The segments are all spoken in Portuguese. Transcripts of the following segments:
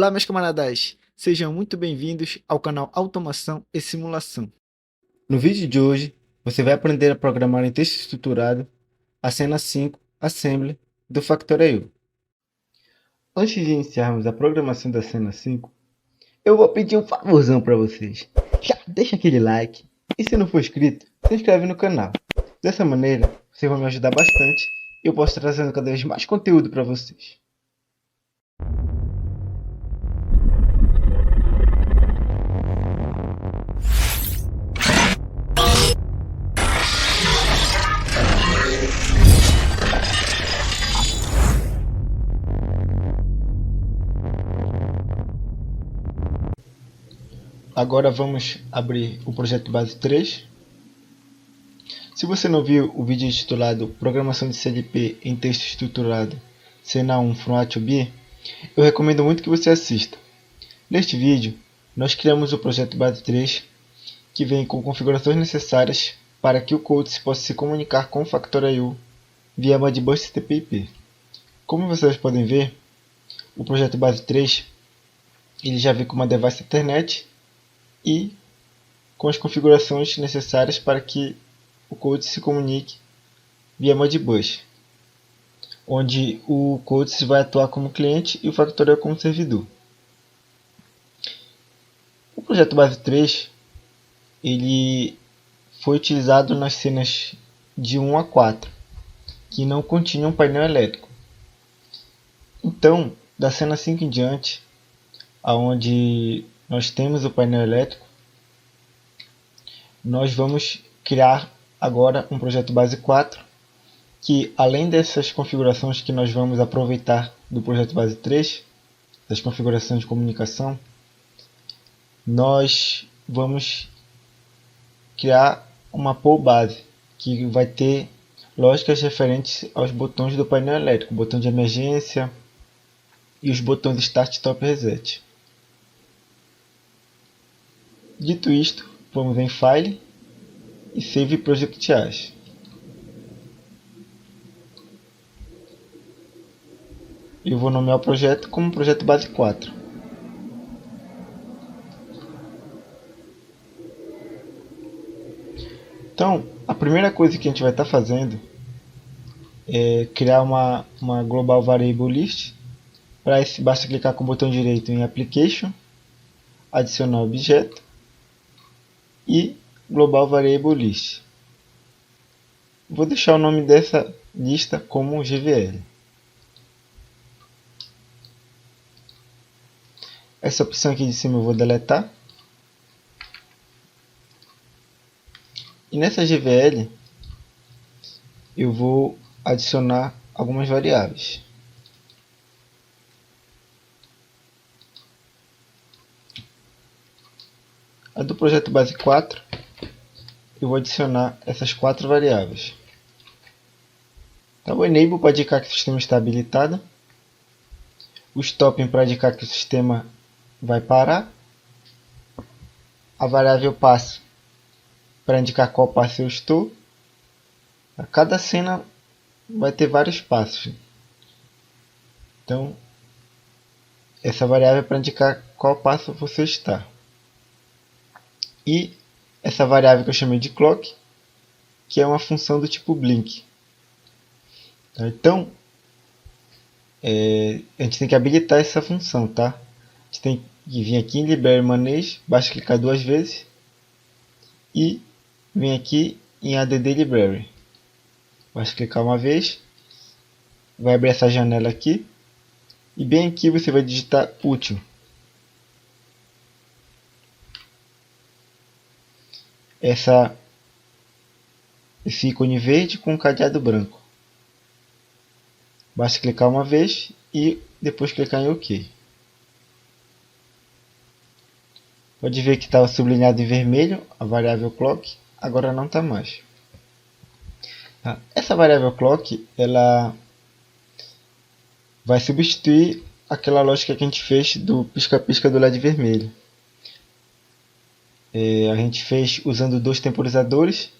Olá, meus camaradas! Sejam muito bem-vindos ao canal Automação e Simulação. No vídeo de hoje, você vai aprender a programar em texto estruturado a cena 5 Assembly do Factorio. Antes de iniciarmos a programação da cena 5, eu vou pedir um favorzão para vocês. Já deixa aquele like e se não for inscrito, se inscreve no canal. Dessa maneira, você vai me ajudar bastante e eu posso estar trazendo cada vez mais conteúdo para vocês. Agora vamos abrir o projeto base 3. Se você não viu o vídeo intitulado Programação de CLP em texto estruturado, cena 1 from A to B, eu recomendo muito que você assista. Neste vídeo, nós criamos o projeto base 3, que vem com configurações necessárias para que o code possa se comunicar com o Factorio via Modbus TCP/IP. Como vocês podem ver, o projeto base 3 ele já vem com uma device Ethernet e com as configurações necessárias para que o code se comunique via Modbus, onde o code vai atuar como cliente e o Factorio como servidor. O projeto base 3 ele foi utilizado nas cenas de 1 a 4, que não continham painel elétrico. Então, da cena 5 em diante, aonde nós temos o painel elétrico, nós vamos criar agora um projeto base 4, que além dessas configurações que nós vamos aproveitar do projeto base 3, das configurações de comunicação, nós vamos criar uma pool base, que vai ter lógicas referentes aos botões do painel elétrico, o botão de emergência e os botões Start, Stop, Reset. Dito isto, vamos em File e Save Project As. Eu vou nomear o projeto como projeto base 4. Então, a primeira coisa que a gente vai estar fazendo é criar uma Global Variable List. Para isso, basta clicar com o botão direito em Application, adicionar objeto e Global Variable List. Vou deixar o nome dessa lista como GVL. Essa opção aqui de cima eu vou deletar. E nessa GVL eu vou adicionar algumas variáveis. A do projeto base 4, eu vou adicionar essas 4 variáveis. Então, o enable para indicar que o sistema está habilitado, o stopping para indicar que o sistema vai parar, a variável passo para indicar qual passo eu estou. A cada cena vai ter vários passos. Então, essa variável é para indicar qual passo você está. E essa variável que eu chamei de clock, que é uma função do tipo blink. Então, a gente tem que habilitar essa função, tá? A gente tem que vir aqui em Library Manage, basta clicar 2 vezes e vem aqui em Add Library. Basta clicar uma vez, vai abrir essa janela aqui e bem aqui você vai digitar útil. Esse ícone verde com um cadeado branco. Basta clicar uma vez e depois clicar em OK. Pode ver que estava sublinhado em vermelho a variável clock, agora não está mais. Essa variável clock ela vai substituir aquela lógica que a gente fez do pisca-pisca do LED vermelho. A gente fez usando 2 temporizadores,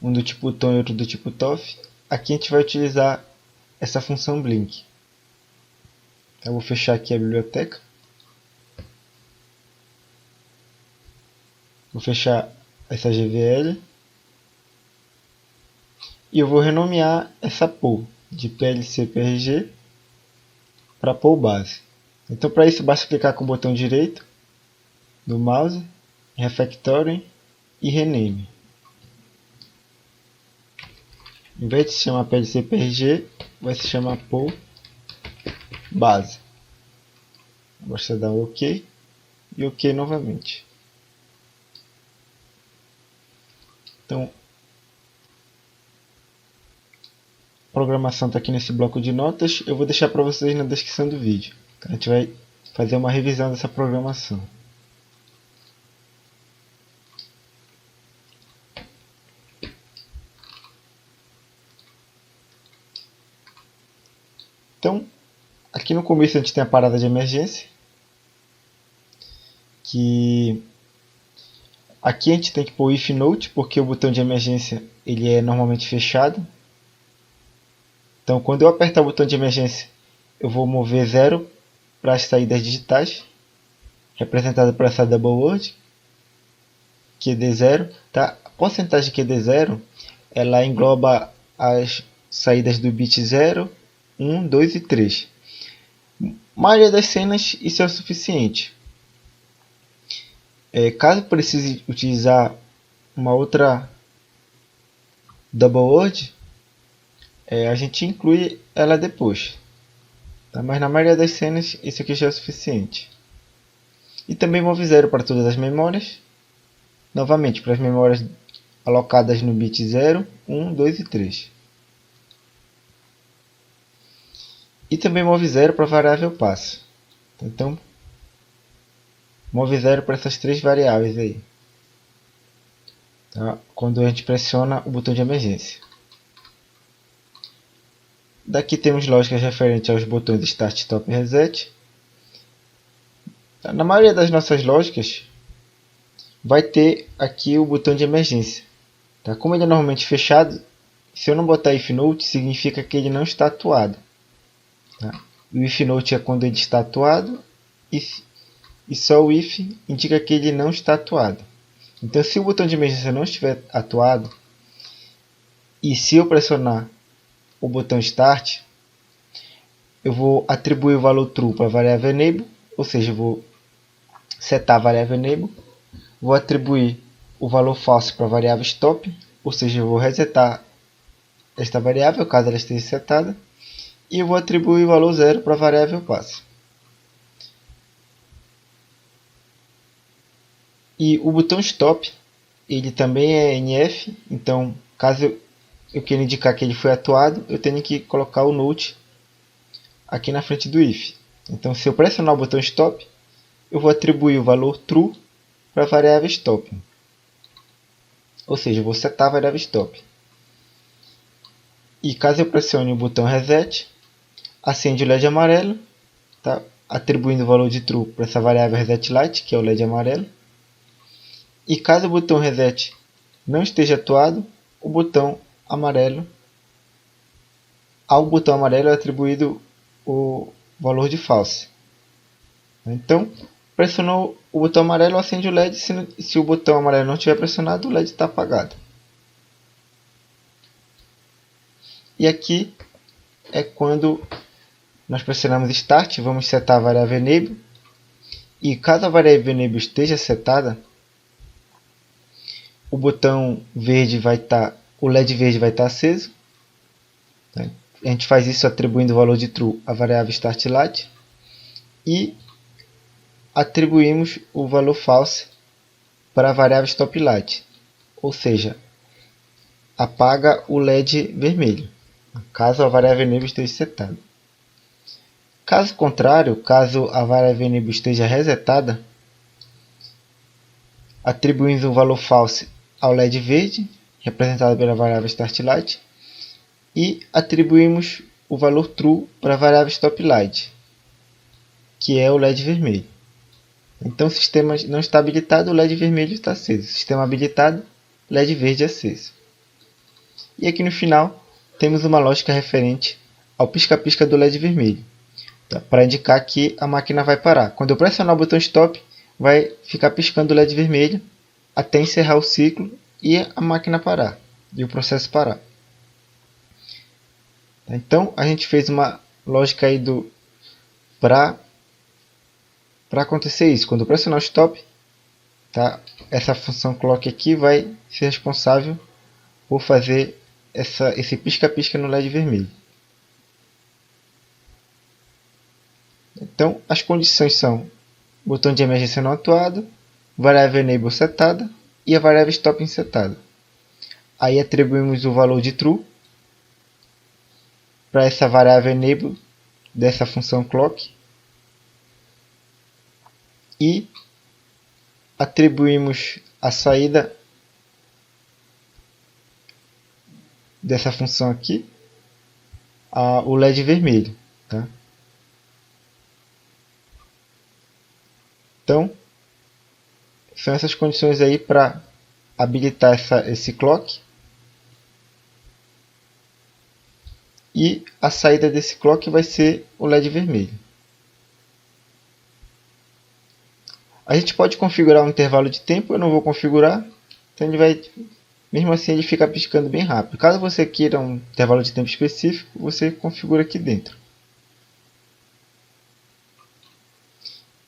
um do tipo tom e outro do tipo toff. Aqui a gente vai utilizar essa função blink. Eu vou fechar aqui a biblioteca. Vou fechar essa GVL. E eu vou renomear essa pool de PLC PRG para pool base. Então para isso basta clicar com o botão direito do mouse, Refactoring e Rename. Em vez de se chamar PLC PRG, vai se chamar pool base. Basta dar um OK e OK novamente. Então, a programação está aqui nesse bloco de notas. Eu vou deixar para vocês na descrição do vídeo. A gente vai fazer uma revisão dessa programação. Então, aqui no começo a gente tem a parada de emergência, que aqui a gente tem que pôr if note, porque o botão de emergência ele é normalmente fechado. Então, quando eu apertar o botão de emergência, eu vou mover 0 para as saídas digitais, representada por essa double word, QD0. Tá? A porcentagem QD0 ela engloba as saídas do bit 0, 1, 2 e 3. A maioria das cenas isso é o suficiente. Caso precise utilizar uma outra double word, a gente inclui ela depois. Tá? Mas na maioria das cenas isso aqui já é o suficiente. E também move 0 para todas as memórias. Novamente para as memórias alocadas no bit 0, 1, 2 e 3. E também move 0 para a variável passo. Então, move 0 para essas três variáveis aí. Tá? Quando a gente pressiona o botão de emergência. Daqui temos lógicas referentes aos botões Start, Stop e Reset. Na maioria das nossas lógicas, vai ter aqui o botão de emergência. Tá? Como ele é normalmente fechado, se eu não botar if note, significa que ele não está atuado. Tá? O if note é quando ele está atuado e só o if indica que ele não está atuado. Então, se o botão de emergência não estiver atuado e se eu pressionar o botão Start, eu vou atribuir o valor True para a variável Enable, ou seja, eu vou setar a variável Enable, vou atribuir o valor False para a variável Stop, ou seja, eu vou resetar esta variável caso ela esteja setada, e eu vou atribuir o valor 0 para a variável Pass. E o botão Stop, ele também é NF, então caso eu queira indicar que ele foi atuado, eu tenho que colocar o note aqui na frente do if. Então, se eu pressionar o botão Stop, eu vou atribuir o valor True para a variável Stop. Ou seja, eu vou setar a variável Stop. E caso eu pressione o botão Reset, acende o LED amarelo, tá? Atribuindo o valor de True para essa variável Reset Light, que é o LED amarelo. E caso o botão Reset não esteja atuado, o botão amarelo, ao botão amarelo é atribuído o valor de False. Então, pressionou o botão amarelo, acende o LED. Se o botão amarelo não estiver pressionado, o LED está apagado. E aqui é quando nós pressionamos Start, vamos setar a variável Enable. E caso a variável Enable esteja setada, o botão verde vai estar, o LED verde vai estar aceso. A gente faz isso atribuindo o valor de True à variável Start Light. E atribuímos o valor False para a variável Stop Light. Ou seja, apaga o LED vermelho, caso a variável Enable esteja setada. Caso contrário, caso a variável Enable esteja resetada, atribuímos o valor False ao LED verde, representado pela variável StartLight, e atribuímos o valor True para a variável StopLight, que é o LED vermelho. Então, o sistema não está habilitado, o LED vermelho está aceso. Sistema habilitado, LED verde aceso. E aqui no final, temos uma lógica referente ao pisca-pisca do LED vermelho, tá? Para indicar que a máquina vai parar. Quando eu pressionar o botão Stop, vai ficar piscando o LED vermelho até encerrar o ciclo e a máquina parar, e o processo parar. Então a gente fez uma lógica aí para acontecer isso. Quando eu pressionar o stop, tá? Essa função clock aqui vai ser responsável por fazer esse pisca-pisca no LED vermelho. Então as condições são botão de emergência não atuado, variável enable setada e a variável stop setada. Aí atribuímos o valor de true para essa variável enable dessa função clock e atribuímos a saída dessa função aqui ao LED vermelho, tá? Então são essas condições aí para habilitar esse clock. E a saída desse clock vai ser o LED vermelho. A gente pode configurar um intervalo de tempo, eu não vou configurar. Então ele vai, mesmo assim ele fica piscando bem rápido. Caso você queira um intervalo de tempo específico, você configura aqui dentro.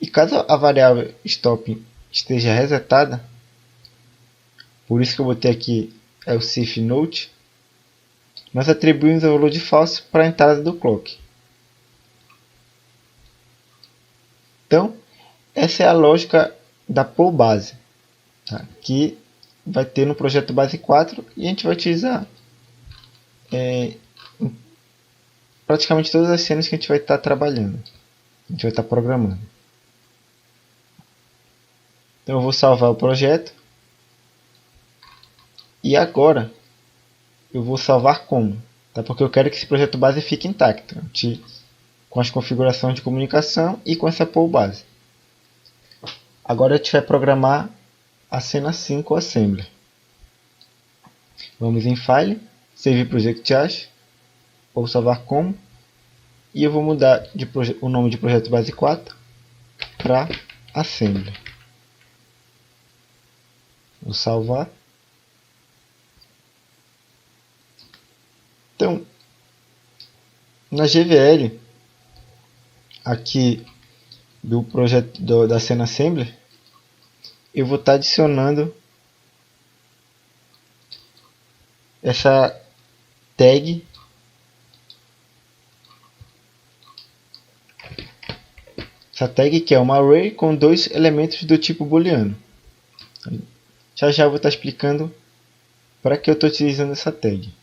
E caso a variável stop esteja resetada, por isso que eu botei aqui o CIF Note, nós atribuímos o valor de false para a entrada do clock. Então, essa é a lógica da pool base, tá? Que vai ter no projeto base 4 e a gente vai utilizar em praticamente todas as cenas que a gente vai estar trabalhando, a gente vai estar programando. Então eu vou salvar o projeto e agora eu vou salvar como, tá? Porque eu quero que esse projeto base fique intacto, com as configurações de comunicação e com essa pool base. Agora a gente vai programar a cena 5 Assembly. Vamos em File, Save Project As, ou salvar como, e eu vou mudar o nome de projeto base 4 para Assembly. Vou salvar. Então, na GVL, aqui do projeto da cena Assembly, eu vou estar adicionando essa tag que é uma array com dois elementos do tipo booleano. Já já eu vou estar explicando para que eu estou utilizando essa tag.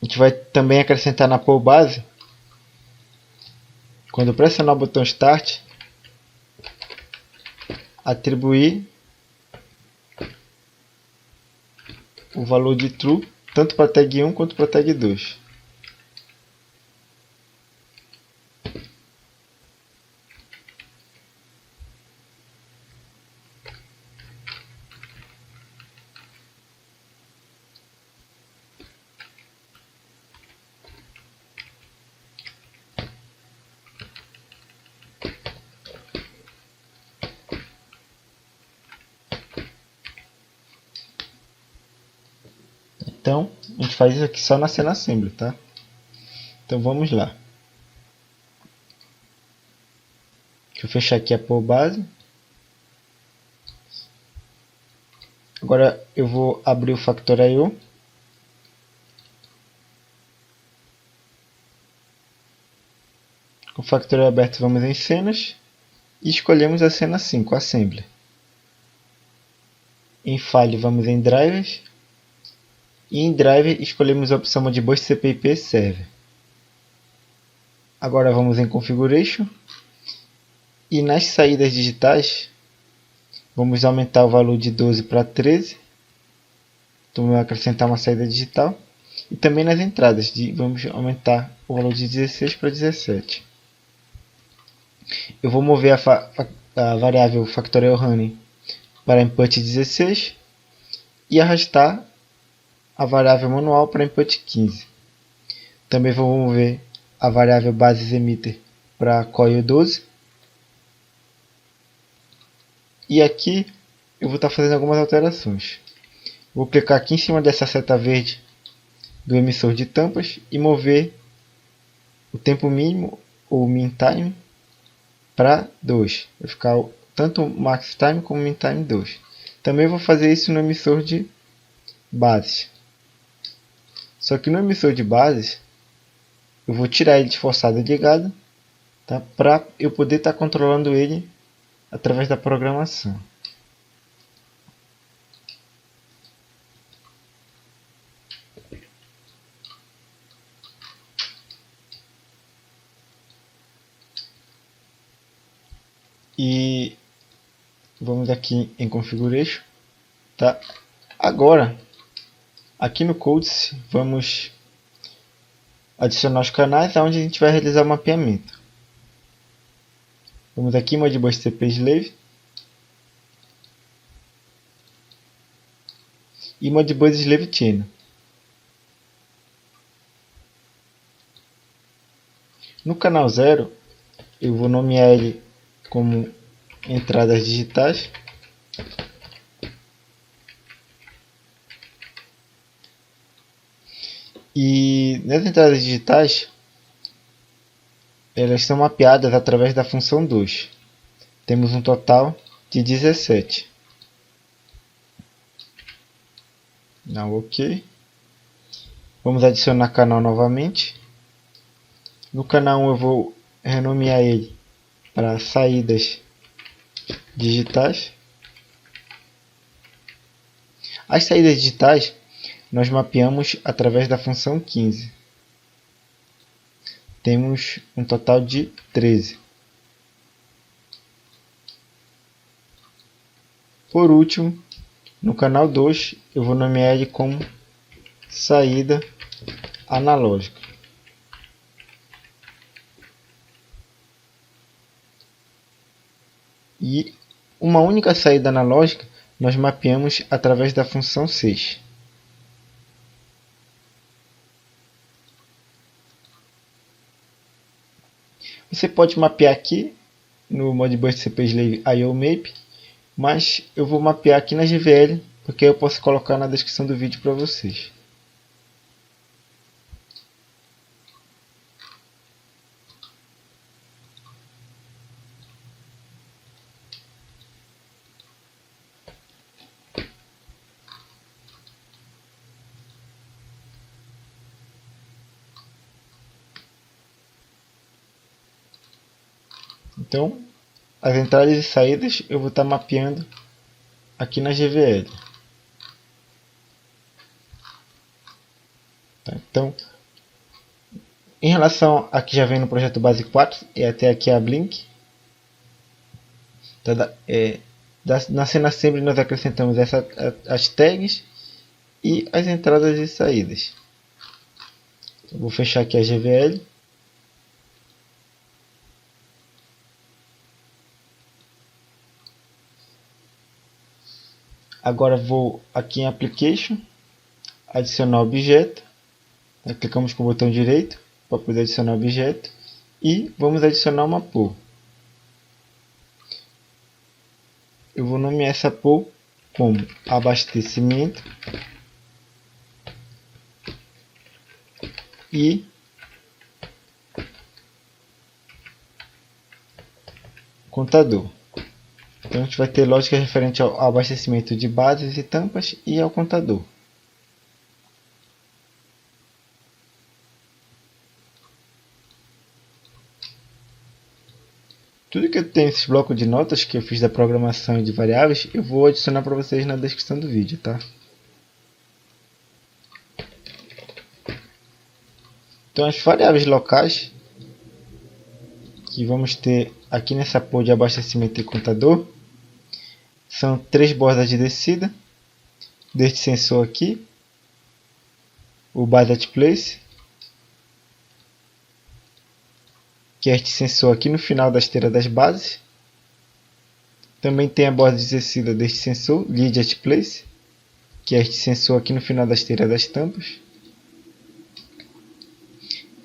A gente vai também acrescentar na pool base, quando eu pressionar o botão Start, atribuir o valor de True tanto para a tag 1 quanto para a tag 2. Então, a gente faz isso aqui só na cena Assembly, tá? Então vamos lá. Deixa eu fechar aqui a pool base. Agora eu vou abrir o Factor.io. Com o Factor.io aberto, vamos em cenas e escolhemos a cena 5, Assembly. Em File, vamos em Drivers. E em Driver escolhemos a opção Modbus CPIP Server. Agora vamos em Configuration. E nas saídas digitais, vamos aumentar o valor de 12 para 13. Então vamos acrescentar uma saída digital. E também nas entradas, vamos aumentar o valor de 16 para 17. Eu vou mover a variável Factorial Running para input 16 e arrastar a variável manual para input 15. Também vou mover a variável bases emitter para coil 12. E aqui eu vou estar fazendo algumas alterações. Vou clicar aqui em cima dessa seta verde do emissor de tampas e mover o tempo mínimo ou min time para 2. Vai ficar tanto max time como min time 2. Também vou fazer isso no emissor de bases. Só que no emissor de bases eu vou tirar ele de forçado ligado, tá? Para eu poder estar controlando ele através da programação. E vamos aqui em Configuration, tá? Agora, aqui no Codes, vamos adicionar os canais onde a gente vai realizar o mapeamento. Vamos aqui em Modbus TP Slave e Modbus Slave Channel. No canal 0, eu vou nomear ele como entradas digitais. E nas entradas digitais, elas são mapeadas através da função 2. Temos um total de 17. Não, ok. Vamos adicionar canal novamente. No canal 1 eu vou renomear ele para saídas digitais. As saídas digitais nós mapeamos através da função 15. Temos um total de 13. Por último, no canal 2, eu vou nomear ele como saída analógica. E uma única saída analógica nós mapeamos através da função 6. Você pode mapear aqui no Modbus TP Slave IO Map, mas eu vou mapear aqui na GVL, porque eu posso colocar na descrição do vídeo para vocês. Então, as entradas e saídas eu vou estar mapeando aqui na GVL. Tá? Então, em relação a que já vem no projeto base 4 e até aqui a Blink, tá? Na cena assembly nós acrescentamos as tags e as entradas e saídas. Eu vou fechar aqui a GVL. Agora vou aqui em Application, adicionar objeto. Clicamos com o botão direito para poder adicionar objeto. E vamos adicionar uma pool. Eu vou nomear essa pool como abastecimento e contador. Então a gente vai ter lógica referente ao abastecimento de bases e tampas e ao contador. Tudo que eu tenho nesses blocos de notas que eu fiz da programação e de variáveis, eu vou adicionar para vocês na descrição do vídeo, tá? Então as variáveis locais que vamos ter aqui nessa pool de abastecimento e contador são 3 bordas de descida deste sensor aqui, o budget place, que é este sensor aqui no final da esteira das bases. Também tem a borda de descida deste sensor, lead at place, que é este sensor aqui no final da esteira das tampas.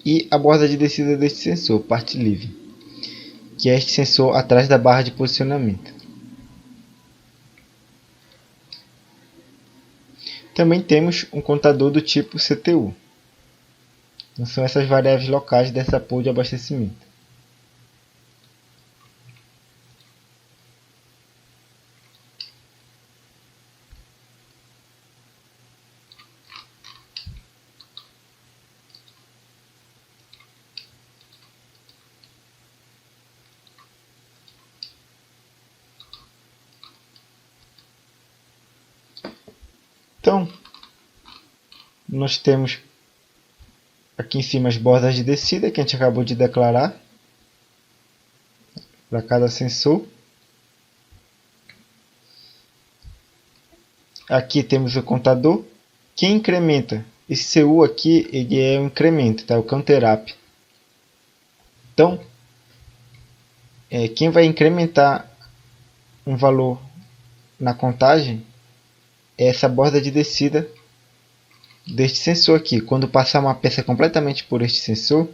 E a borda de descida deste sensor, parte livre. que é este sensor atrás da barra de posicionamento. Também temos um contador do tipo CTU. Então, são essas variáveis locais dessa pool de abastecimento. Então, nós temos aqui em cima as bordas de descida que a gente acabou de declarar para cada sensor. Aqui temos o contador. Quem incrementa? Esse CU aqui ele é um incremento, tá? O counter-up. Então, quem vai incrementar um valor na contagem é essa borda de descida deste sensor aqui. Quando passar uma peça completamente por este sensor,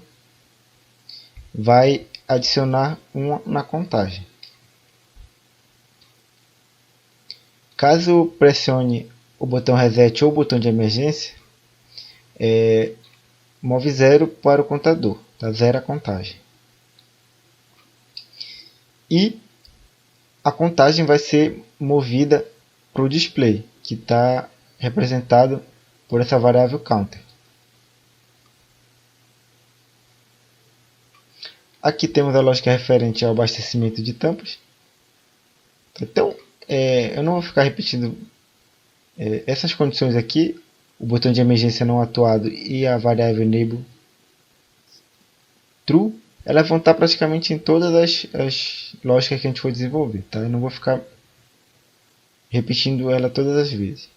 vai adicionar 1 na contagem. Caso pressione o botão reset ou o botão de emergência, move 0 para o contador, tá? 0 a contagem. E a contagem vai ser movida para o display, que está representado por essa variável counter. Aqui temos a lógica referente ao abastecimento de tampas. Então, eu não vou ficar repetindo essas condições aqui, o botão de emergência não atuado e a variável enable true, elas vão estar praticamente em todas as lógicas que a gente for desenvolver. Tá? Eu não vou ficar repetindo ela todas as vezes.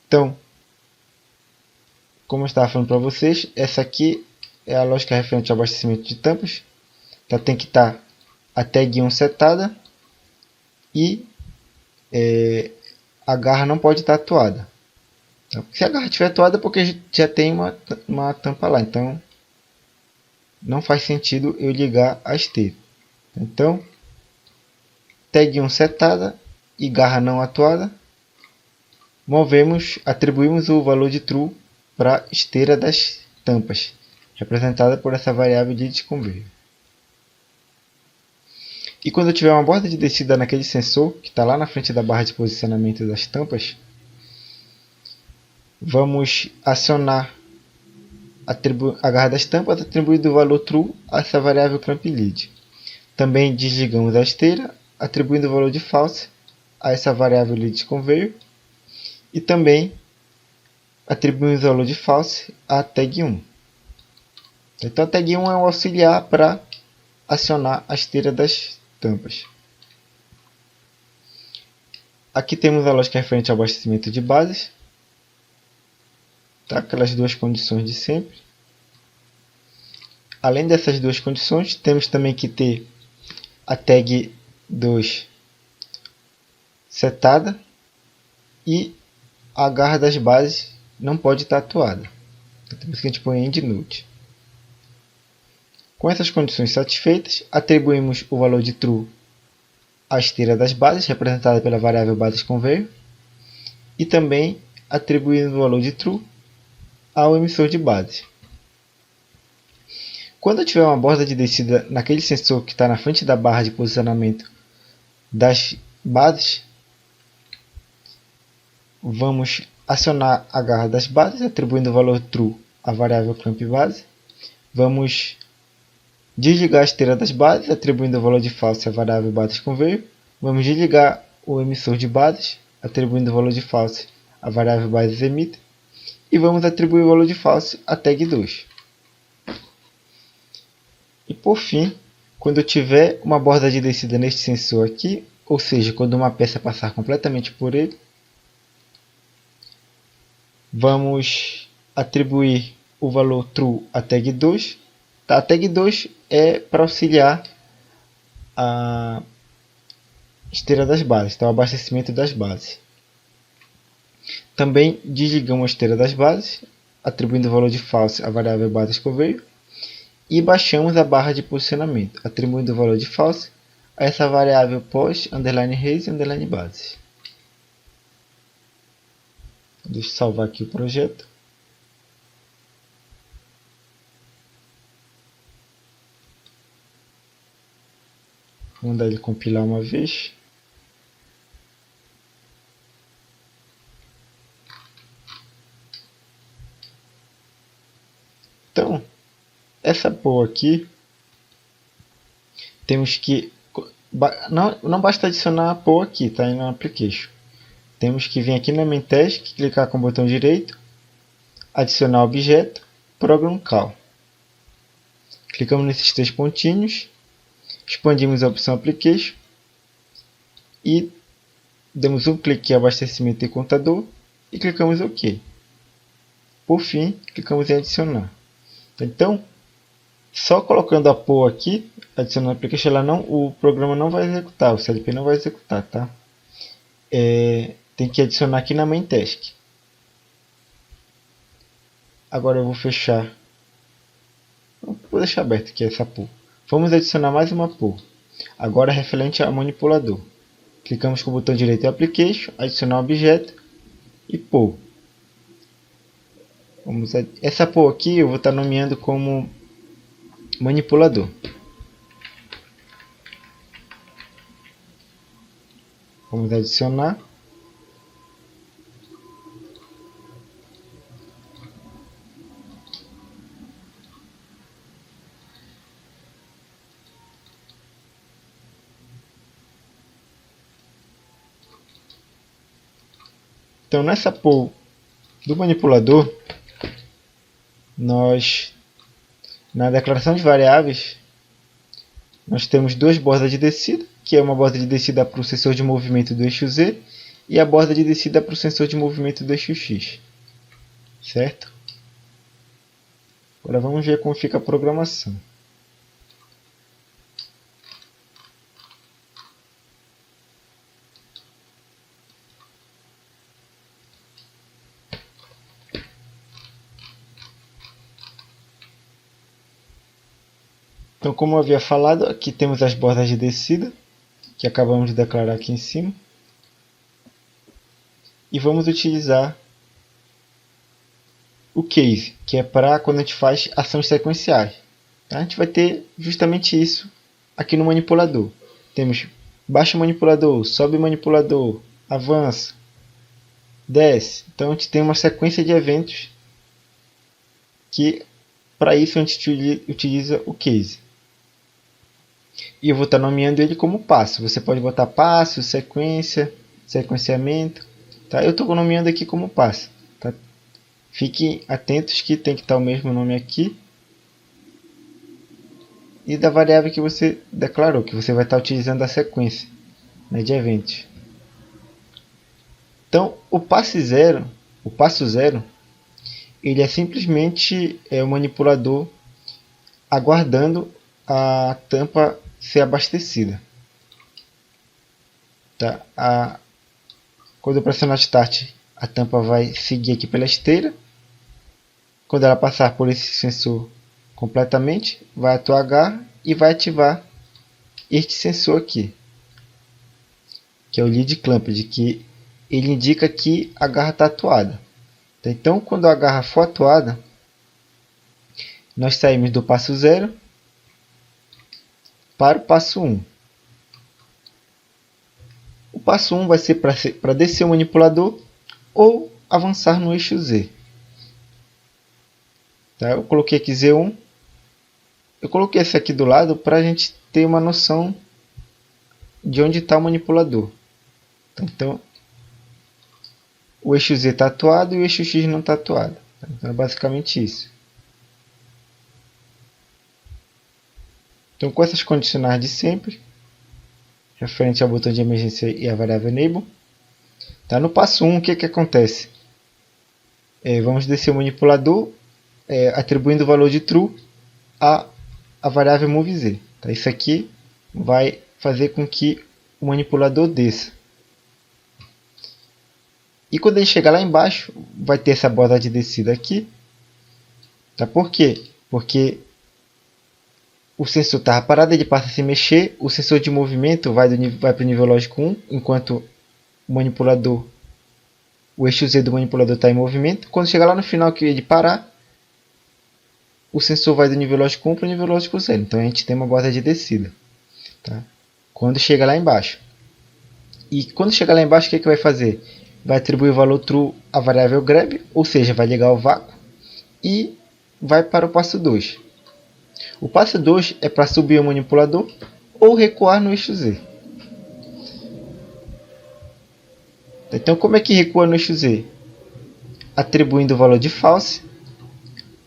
Então, como eu estava falando para vocês, essa aqui é a lógica referente ao abastecimento de tampas. Então, tem que estar a tag 1 setada e a garra não pode estar atuada. Então, se a garra estiver atuada é porque já tem uma tampa lá, então não faz sentido eu ligar a esteira. Então, tag 1 setada e garra não atuada, atribuímos o valor de true para a esteira das tampas, representada por essa variável de lead conveyor. E quando eu tiver uma borda de descida naquele sensor, que está lá na frente da barra de posicionamento das tampas, vamos acionar a garra das tampas, atribuindo o valor true a essa variável clamp lead. Também desligamos a esteira, atribuindo o valor de false a essa variável lead conveyor. E também atribuímos o valor de false a tag 1. Então a tag 1 é um auxiliar para acionar a esteira das tampas. Aqui temos a lógica referente ao abastecimento de bases. Tá? Aquelas duas condições de sempre. Além dessas duas condições, temos também que ter a tag 2 setada e a garra das bases não pode estar atuada. Então, por isso que a gente põe endNote. Com essas condições satisfeitas, atribuímos o valor de true à esteira das bases, representada pela variável basesConveyor, e também atribuímos o valor de true ao emissor de bases. Quando eu tiver uma borda de descida naquele sensor que está na frente da barra de posicionamento das bases, vamos acionar a garra das bases, atribuindo o valor true à variável clamp base. Vamos desligar a esteira das bases, atribuindo o valor de false à variável basesConveyor. Vamos desligar o emissor de bases, atribuindo o valor de false à variável basesEmitter. E vamos atribuir o valor de false à tag 2. E por fim, quando eu tiver uma borda de descida neste sensor aqui, ou seja, quando uma peça passar completamente por ele, vamos atribuir o valor true à tag 2. Tá? A tag 2 é para auxiliar a esteira das bases, tá? O abastecimento das bases. Também desligamos a esteira das bases, atribuindo o valor de false à variável basesConveyor. e baixamos a barra de posicionamento, atribuindo o valor de false a essa variável post underline raise underline base. Deixa eu salvar aqui o projeto. Vou mandar ele compilar uma vez. Então, essa poll aqui, temos que... Não basta adicionar a poll aqui, tá? No application. Temos que vir aqui na main task, clicar com o botão direito, adicionar objeto, program call. Clicamos nesses 3 pontinhos, expandimos a opção application e damos um clique em abastecimento e contador e clicamos OK. Por fim, clicamos em adicionar. Então, só colocando a poll aqui, adicionando a application, o programa não vai executar, o CLP não vai executar, tá? Tem que adicionar aqui na main task. Agora eu vou fechar. Vou deixar aberto aqui essa poll. Vamos adicionar mais uma poll. Agora referente a manipulador. Clicamos com o botão direito em application, adicionar objeto e poll. Essa poll aqui eu vou estar nomeando como manipulador. Vamos adicionar. Então nessa poll do manipulador, na declaração de variáveis, nós temos 2 bordas de descida, que é uma borda de descida para o sensor de movimento do eixo Z e a borda de descida para o sensor de movimento do eixo X. Certo? Agora vamos ver como fica a programação. Então, como eu havia falado, aqui temos as bordas de descida, que acabamos de declarar aqui em cima. E vamos utilizar o case, que é para quando a gente faz ações sequenciais. Tá? A gente vai ter justamente isso aqui no manipulador. Temos baixa manipulador, sobe manipulador, avança, desce. Então a gente tem uma sequência de eventos que para isso a gente utiliza o case. E eu vou estar nomeando ele como passo. Você pode botar passo, sequência, sequenciamento. Tá? Eu estou nomeando aqui como passo. Tá? Fiquem atentos que tem que estar o mesmo nome aqui. E da variável que você declarou, que você vai estar utilizando a sequência, né, de eventos. Então, o passo zero, ele é simplesmente o manipulador aguardando a tampa ser abastecida. Tá? Quando eu pressionar Start, a tampa vai seguir aqui pela esteira. Quando ela passar por esse sensor completamente, vai atuar a garra e vai ativar este sensor aqui, que é o lead clamped, que ele indica que a garra está atuada. Então, quando a garra for atuada, nós saímos do passo 0 para o passo 1. O passo 1 vai ser para descer o manipulador ou avançar no eixo Z. Tá? Eu coloquei aqui Z1. Eu coloquei esse aqui do lado para a gente ter uma noção de onde está o manipulador. Então, o eixo Z está atuado e o eixo X não está atuado. Então, é basicamente isso. Então, com essas condicionais de sempre, referente ao botão de emergência e a variável enable, tá? No passo 1, o que acontece? Vamos descer o manipulador, atribuindo o valor de true a variável moveZ. Tá? Isso aqui vai fazer com que o manipulador desça. E quando ele chegar lá embaixo, vai ter essa borda de descida aqui. Tá? Por quê? Porque o sensor estava parado, ele passa a se mexer, o sensor de movimento vai para o nível lógico 1, enquanto o manipulador, o eixo Z do manipulador está em movimento. Quando chegar lá no final que ele parar, o sensor vai do nível lógico 1 para o nível lógico 0. Então a gente tem uma borda de descida. Tá? Quando chega lá embaixo. E quando chegar lá embaixo, o que, é que vai fazer? Vai atribuir o valor true à variável grab, ou seja, vai ligar o vácuo e vai para o passo 2. O passo 2 é para subir o manipulador ou recuar no eixo Z. Então, como é que recua no eixo Z? Atribuindo o valor de false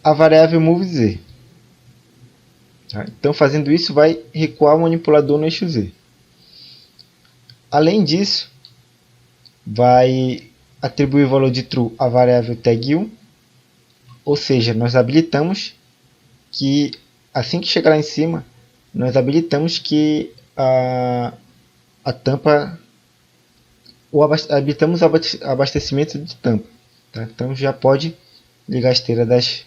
à variável moveZ. Tá? Então, fazendo isso, vai recuar o manipulador no eixo Z. Além disso, vai atribuir o valor de true à variável tag1, ou seja, nós habilitamos que assim que chegar lá em cima, nós habilitamos que a tampa, habilitamos o abastecimento de tampa. Tá? Então já pode ligar a esteira das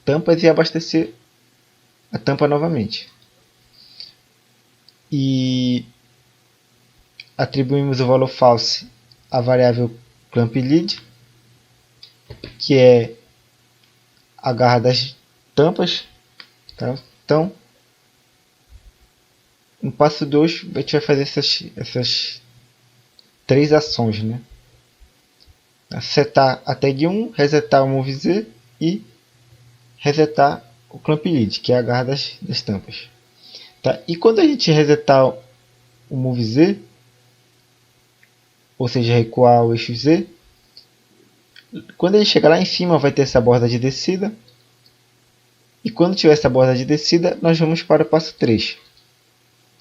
tampas e abastecer a tampa novamente. E atribuímos o valor false à variável clamp lead, que é a garra das tampas. Tá? Então, no passo 2, a gente vai fazer essas três ações. Né? Setar a tag 1, resetar o moveZ e resetar o clamp lead, que é a garra das tampas. Tá? E quando a gente resetar o moveZ, ou seja, recuar o eixo Z, quando ele chegar lá em cima vai ter essa borda de descida. E quando tiver essa borda de descida, nós vamos para o passo 3.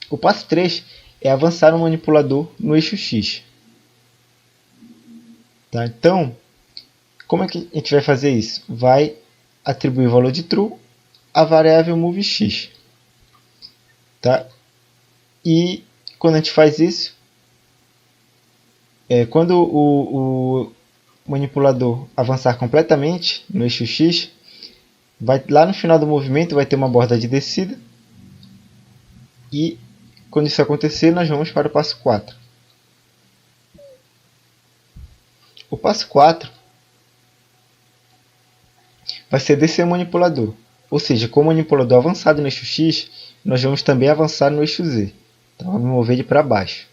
O passo 3 é avançar o manipulador no eixo X. Tá? Então, como é que a gente vai fazer isso? Vai atribuir o valor de true à variável moveX. Tá? E quando a gente faz isso, quando o manipulador avançar completamente no eixo X, lá no final do movimento vai ter uma borda de descida. E quando isso acontecer, nós vamos para o passo 4. O passo 4 vai ser descer o manipulador. Ou seja, com o manipulador avançado no eixo X, nós vamos também avançar no eixo Z. Então vamos mover ele para baixo.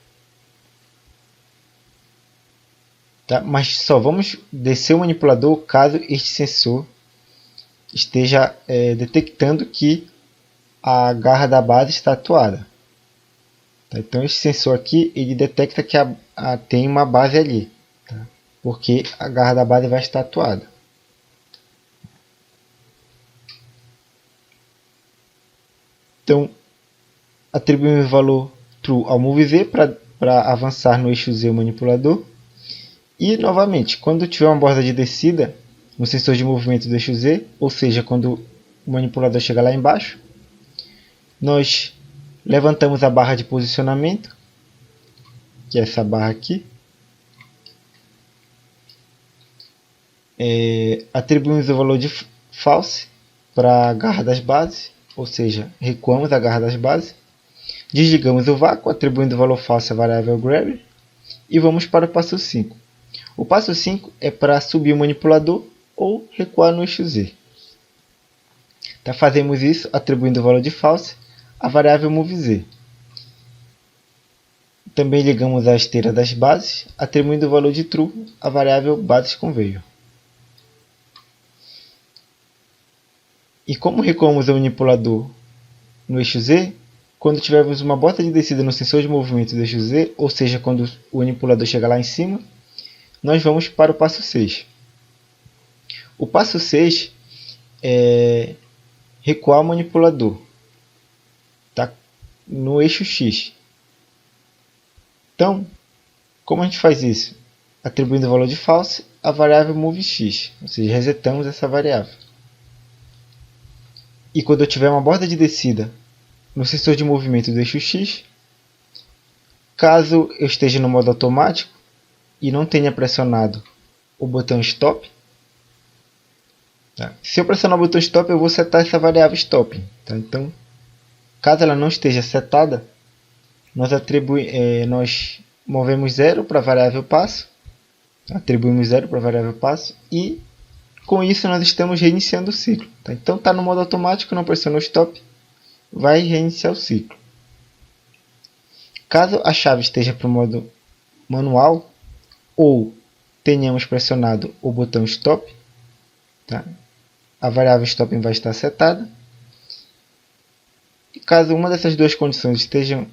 Tá? Mas só vamos descer o manipulador caso este sensor esteja detectando que a garra da base está atuada. Tá? Então este sensor aqui ele detecta que tem uma base ali, tá? Porque a garra da base vai estar atuada. Então atribuímos o valor true ao moveZ para avançar no eixo Z o manipulador. E novamente, quando tiver uma borda de descida no sensor de movimento do eixo Z, ou seja, quando o manipulador chegar lá embaixo, nós levantamos a barra de posicionamento, que é essa barra aqui, atribuímos o valor de false para a garra das bases, ou seja, recuamos a garra das bases, desligamos o vácuo, atribuindo o valor false à variável grab, e vamos para o passo 5. O passo 5 é para subir o manipulador ou recuar no eixo Z. Tá, fazemos isso atribuindo o valor de false à variável moveZ. Também ligamos a esteira das bases, atribuindo o valor de true à variável basesConveyor. E como recuamos o manipulador no eixo Z, quando tivermos uma borda de descida no sensor de movimento do eixo Z, ou seja, quando o manipulador chegar lá em cima, nós vamos para o passo 6. O passo 6 é recuar o manipulador, tá? No eixo X. Então, como a gente faz isso? Atribuindo o valor de false à variável moveX, ou seja, resetamos essa variável. E quando eu tiver uma borda de descida no sensor de movimento do eixo X, caso eu esteja no modo automático e não tenha pressionado o botão Stop, tá? Se eu pressionar o botão Stop, eu vou setar essa variável Stop. Tá? Então, Caso ela não esteja setada, nós movemos 0 para a variável passo, atribuímos 0 para a variável passo e com isso nós estamos reiniciando o ciclo. Tá? Então está no modo automático, não pressionou stop, vai reiniciar o ciclo. Caso a chave esteja para o modo manual ou tenhamos pressionado o botão stop, tá? A variável stop vai estar setada. E caso uma dessas duas condições estejam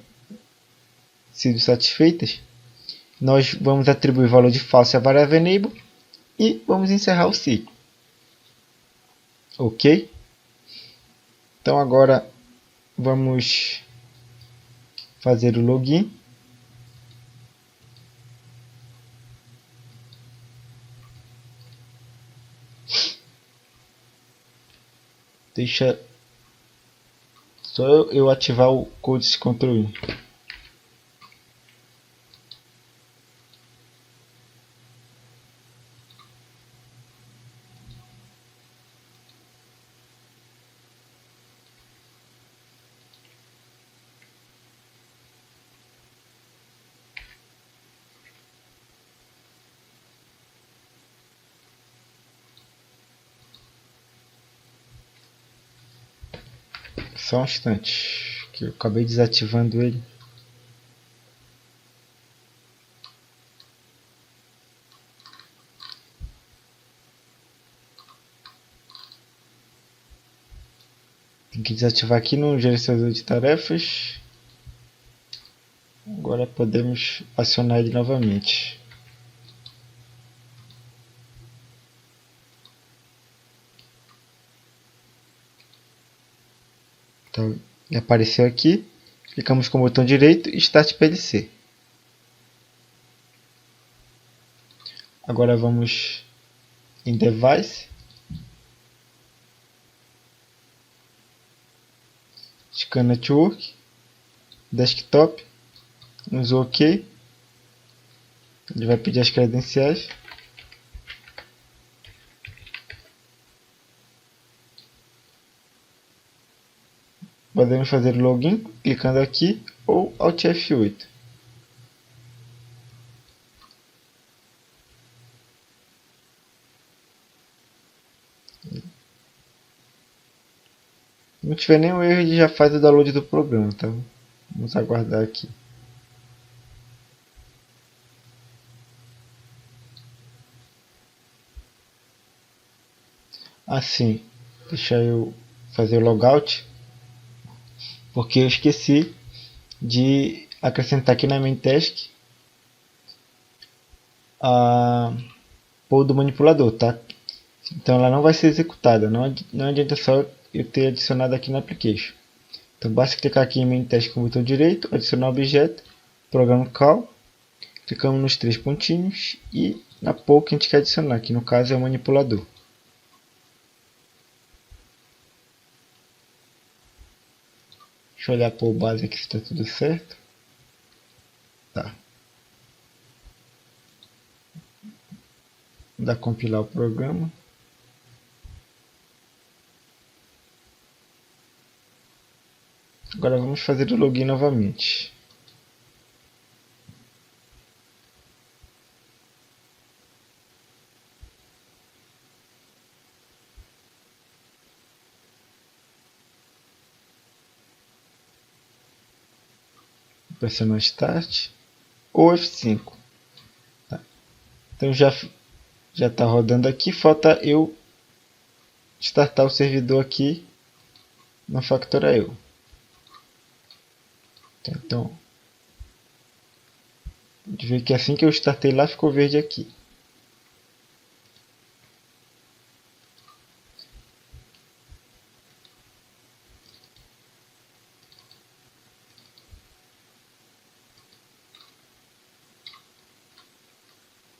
sido satisfeitas, nós vamos atribuir o valor de false à variável enable e vamos encerrar o ciclo. Ok? Então agora vamos fazer o login. Deixa só eu ativar o Code Ctrl I. Só um instante, que eu acabei desativando ele. Tem que desativar aqui no gerenciador de tarefas. Agora podemos acionar ele novamente. Então, ele apareceu aqui. Clicamos com o botão direito e Start PLC. Agora vamos em Device. Scan Network. Desktop. Vamos OK. Ele vai pedir as credenciais. Podemos fazer login clicando aqui ou Alt F8. Se não tiver nenhum erro, ele já faz o download do programa, tá? Vamos aguardar aqui. Assim, deixa eu fazer o logout, porque eu esqueci de acrescentar aqui na main task a pool do manipulador, tá? Então ela não vai ser executada, não adianta só eu ter adicionado aqui no application. Então basta clicar aqui em main task com o botão direito, adicionar objeto, program call, clicamos nos 3 pontinhos e na pool que a gente quer adicionar, que no caso é o manipulador. Deixa eu olhar a pool base aqui se está tudo certo. Tá. Vou dar compilar o programa. Agora vamos fazer o login novamente. Pressionar Start ou F5. Tá. Então já está rodando aqui, falta eu startar o servidor aqui no Factorio. Então, pode ver que assim que eu startei lá ficou verde aqui.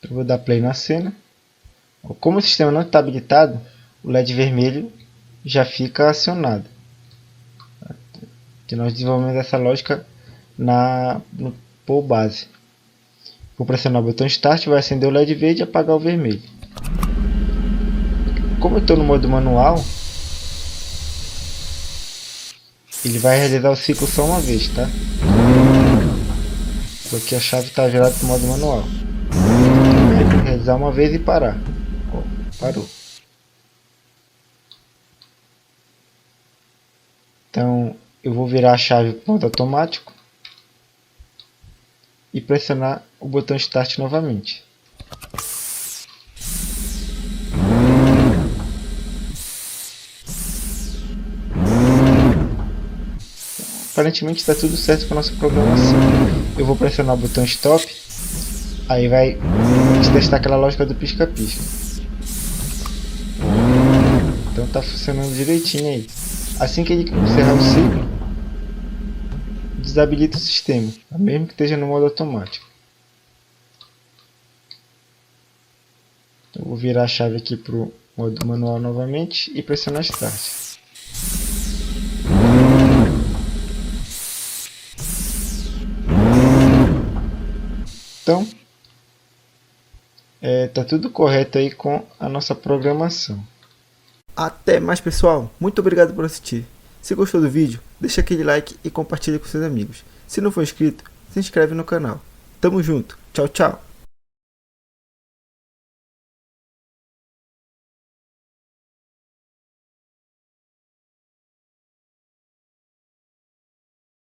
Eu vou dar play na cena. Como o sistema não está habilitado, o LED vermelho já fica acionado. Que nós desenvolvemos essa lógica no pool base. Vou pressionar o botão Start, vai acender o LED verde e apagar o vermelho. Como eu estou no modo manual, ele vai realizar o ciclo só uma vez, tá? Porque a chave está virada para o modo manual. Ele vai realizar uma vez e parar. Ó, parou. Então eu vou virar a chave para o modo automático e pressionar o botão Start novamente. Aparentemente está tudo certo com a nossa programação. Eu vou pressionar o botão Stop, aí vai testar aquela lógica do pisca-pisca. Então está funcionando direitinho aí. Assim que ele encerrar o ciclo, desabilita o sistema, mesmo que esteja no modo automático. Eu vou virar a chave aqui para o modo manual novamente e pressionar Start. Então, tá tudo correto aí com a nossa programação. Até mais, pessoal. Muito obrigado por assistir. Se gostou do vídeo, deixa aquele like e compartilha com seus amigos. Se não for inscrito, se inscreve no canal. Tamo junto. Tchau, tchau.